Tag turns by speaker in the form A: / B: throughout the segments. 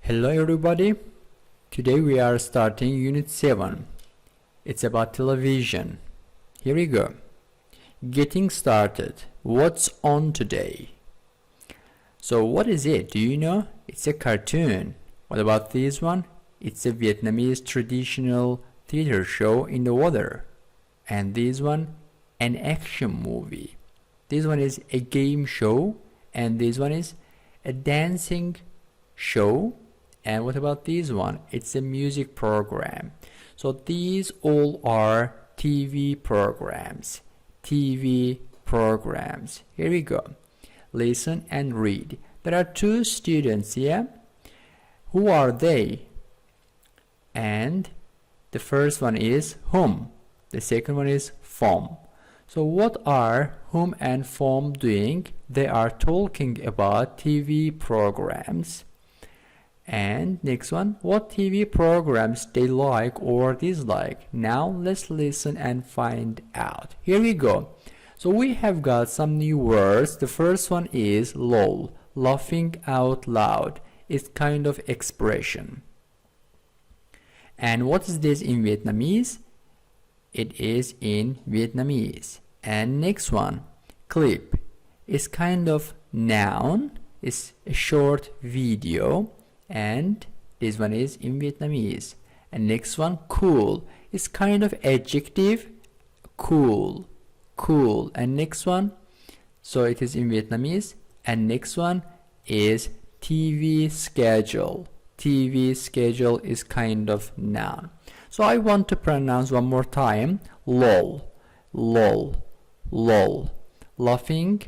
A: Hello everybody, today we are starting Unit 7. It's about television. Here we go. Getting started. What's on today? So what is it? Do you know? It's a cartoon. What about this one? It's a Vietnamese traditional theater show in the water. And this one, an action movie. This one is a game show, and this one is a dancing show. And what about this one? It's a music program. So these all are TV programs. TV programs. Here we go. Listen and read. There are two students here. Who are they? And the first one is whom. The second one is from. So what are whom and from doing? They are talking about TV programs. And next one, what TV programs they like or dislike. Now let's listen and find out. Here we go. So we have got some new words. The first one is lol, laughing out loud. It's kind of expression. And what is this in Vietnamese? It is in Vietnamese. And next one, clip. It's kind of noun. It's a short video. And this one is in Vietnamese. And next one, cool. It's kind of adjective. Cool, cool. And next one, so it is in Vietnamese. And next one is TV schedule. TV schedule is kind of noun. So I want to pronounce one more time. Lol, lol, lol. Laughing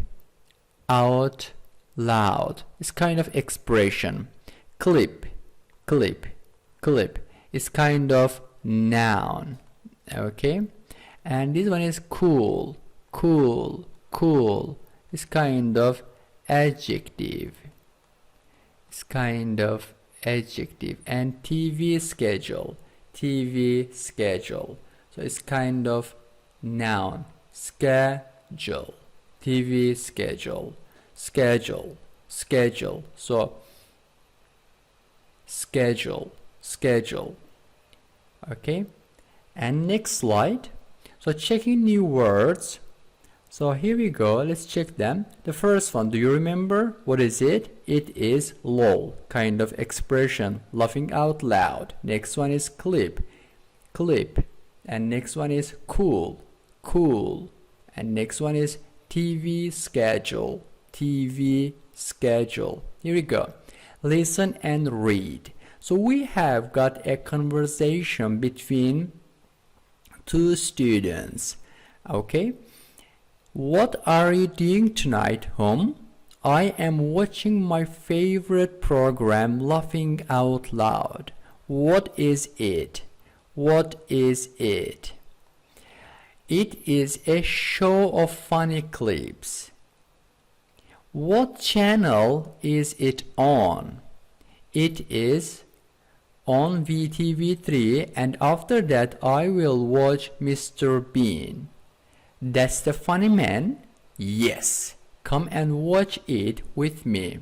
A: out loud. It's kind of expression. Clip, clip, clip. It's kind of noun. Okay. And this one is cool, cool, cool. It's kind of adjective. It's kind of adjective. And TV schedule, TV schedule. So it's kind of noun. Schedule, TV schedule, schedule, schedule. So schedule, schedule. Okay. And next slide. So checking new words. So here we go. Let's check them. The first one, do you remember? What is it? It is lol, kind of expression, laughing out loud. Next one is clip, clip. And next one is cool, cool. And next one is TV schedule, TV schedule. Here we go. Listen and read. So we have got a conversation between two students. Okay. What are you doing tonight, home? I am watching my favorite program, laughing out loud. What is it? What is it? It is a show of funny clips. What channel is it on? It is on VTV3, and after that I will watch Mr. Bean. That's the funny man? Yes. Come and watch it with me.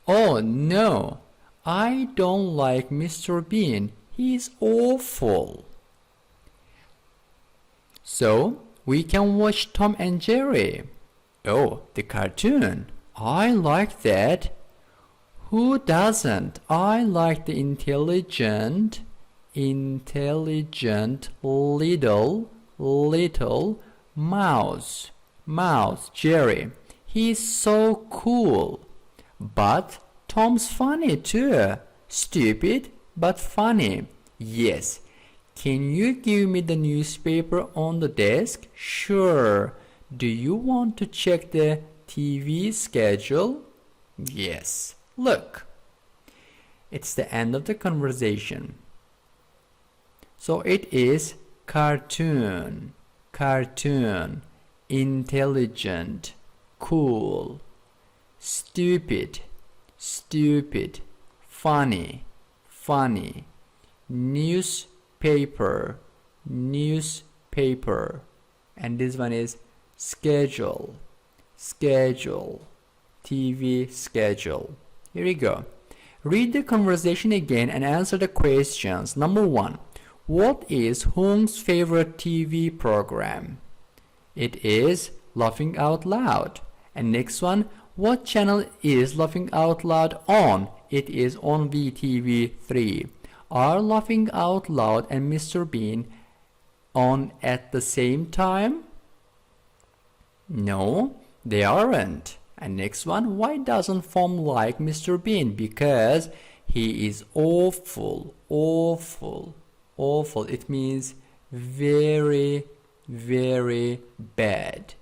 A: Oh no, I don't like Mr. Bean. He's awful. So we can watch Tom and Jerry. Oh, the cartoon. I like that. Who doesn't? I like the intelligent little mouse, Jerry. He's so cool. But Tom's funny too. Stupid, but funny. Yes. Can you give me the newspaper on the desk? Sure. Do you want to check the TV schedule? Yes. Look. It's the end of the conversation. So it is cartoon, cartoon, intelligent, cool, stupid, stupid, funny, funny, newspaper, newspaper. And this one is schedule, schedule, TV schedule. Here we go. Read the conversation again and answer the questions. Number 1. What is Hong's favorite TV program? It is Laughing Out Loud. And next one, what channel is Laughing Out Loud on? It is on VTV3. Are Laughing Out Loud and Mr. Bean on at the same time? No, they aren't. And next one, why doesn't Tom like Mr. Bean? Because he is awful, awful, awful. It means very, very bad.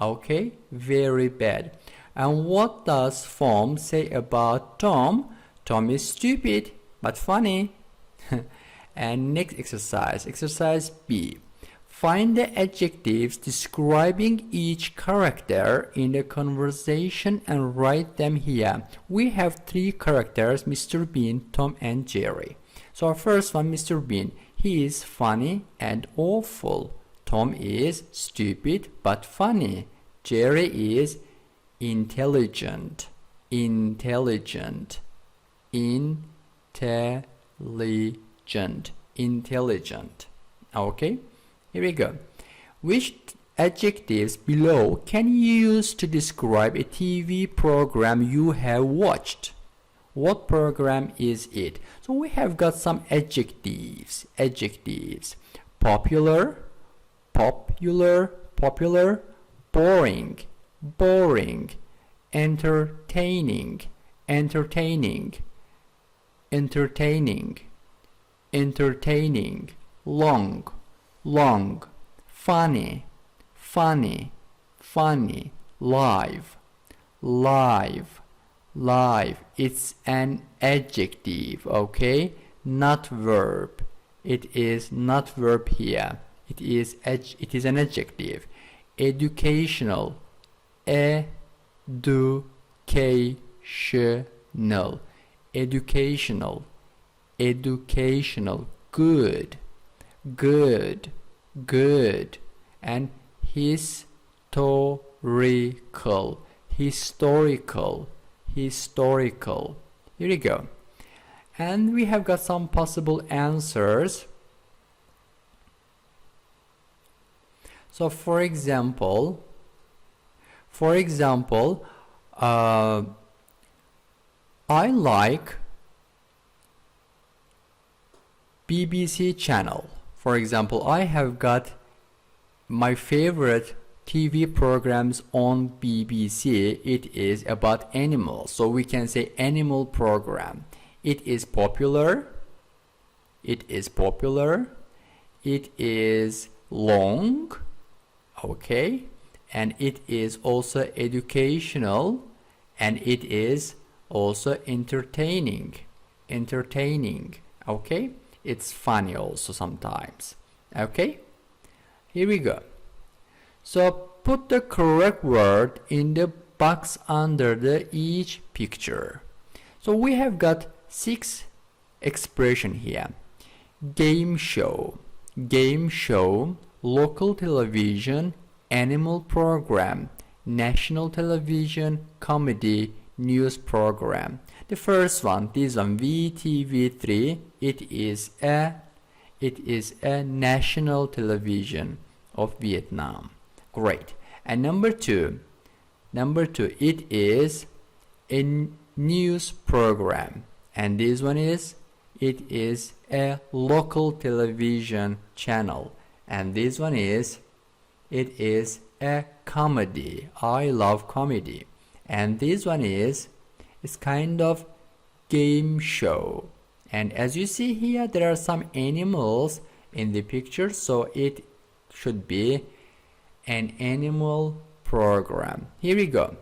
A: Okay, very bad. And what does Tom say about Tom? Tom is stupid, but funny. And next exercise, exercise B. Find the adjectives describing each character in the conversation and write them here. We have 3 characters, Mr. Bean, Tom, and Jerry. So our first one, Mr. Bean, he is funny and awful. Tom is stupid but funny. Jerry is intelligent, intelligent, intelligent, intelligent. Okay? Here we go. Which adjectives below can you use to describe a TV program you have watched? What program is it? So we have got some adjectives. Adjectives. Popular, popular, popular, boring, boring, entertaining, entertaining, entertaining, entertaining, long, long, funny, funny, funny, live, live, live. It's an adjective, okay? Not verb. It is not verb here. It is an adjective. Educational, educational, educational, educational, good, good, good, and historical, historical, historical. Here we go. And we have got some possible answers. So for example, I like BBC channel. For example, I have got my favorite TV programs on BBC. It is about animals, so we can say animal program. It is popular, it is popular, it is long, okay, and it is also educational, and it is also entertaining, entertaining, okay. It's funny also sometimes, okay. Here we go. So put the correct word in the box under each picture. So we have got 6 expression here. Game show, local television, animal program, national television, comedy, news program. The first one, this one, VTV3, it is a national television of Vietnam. Great. And number two, it is a news program. And this one is, it is a local television channel. And this one is, it is a comedy. I love comedy. And this one is, it's kind of game show. And as you see here, there are some animals in the picture, so it should be an animal program. Here we go.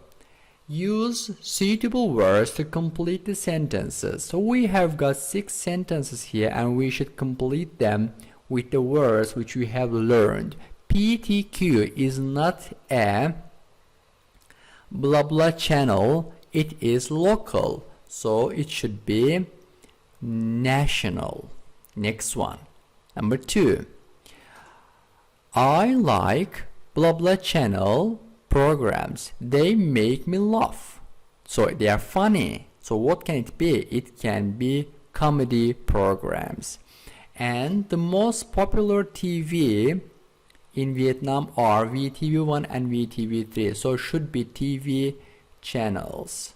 A: Use suitable words to complete the sentences. So we have got 6 sentences here, and we should complete them with the words which we have learned. PTQ is not a blah blah channel, it is local, so it should be national. Next one, number 2, I like blah blah channel programs, they make me laugh, so they are funny, So what can it be? It can be comedy programs. And the most popular TV in Vietnam are VTV1 and VTV3. So should be TV channels.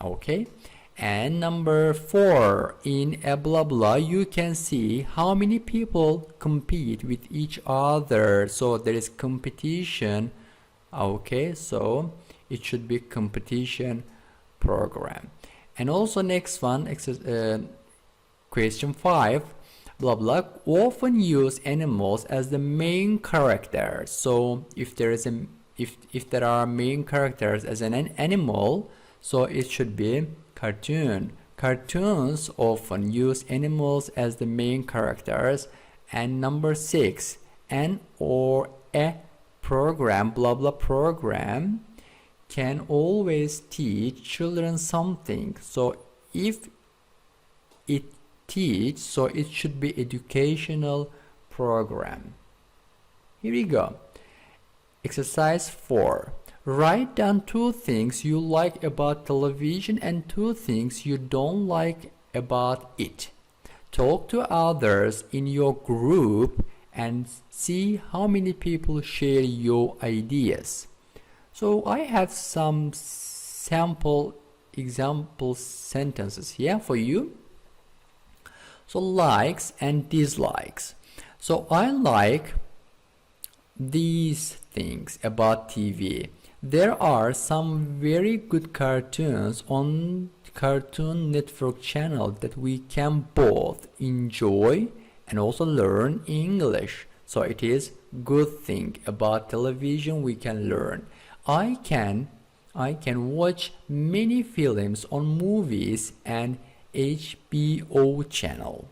A: Okay. And number 4, in a blah blah, you can see how many people compete with each other. So there is competition. Okay, so it should be competition program. And also next one, question 5, blah blah, often use animals as the main characters. So if there is a if there are main characters as an animal, so it should be cartoon. Cartoons often use animals as the main characters. And number 6, an or a program, blah blah program, can always teach children something. So if it teach, so it should be educational program. Here we go. Exercise 4. Write down 2 things you like about television and 2 things you don't like about it. Talk to others in your group and see how many people share your ideas. So I have some example sentences here for you. So likes and dislikes. So I like these things about TV. There are some very good cartoons on Cartoon Network channel that we can both enjoy and also learn English. So it is good thing about television we can learn. I can watch many films on movies and HBO channel.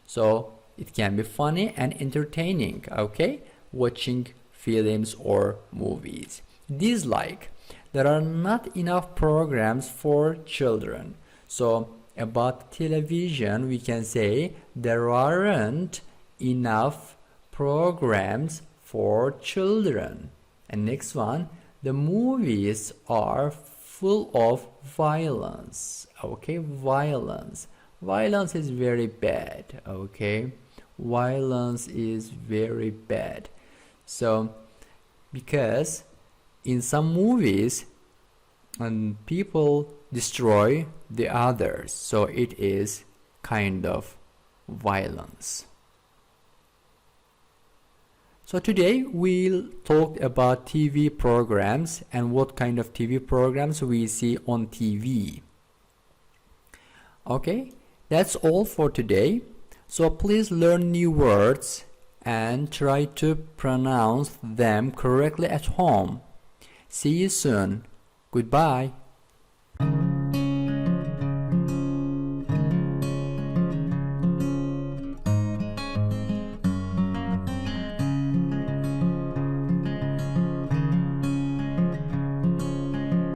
A: So it can be funny and entertaining, okay? Watching films or movies. Dislike. There are not enough programs for children. So about television we can say there aren't enough programs for children. And next one, the movies are full of violence. Okay, violence. Violence is very bad. Okay, violence is very bad. So because in some movies people destroy the others, so it is kind of violence. So today we'll talk about TV programs and what kind of TV programs we see on TV. Okay, that's all for today. So please learn new words and try to pronounce them correctly at home. See you soon. Goodbye.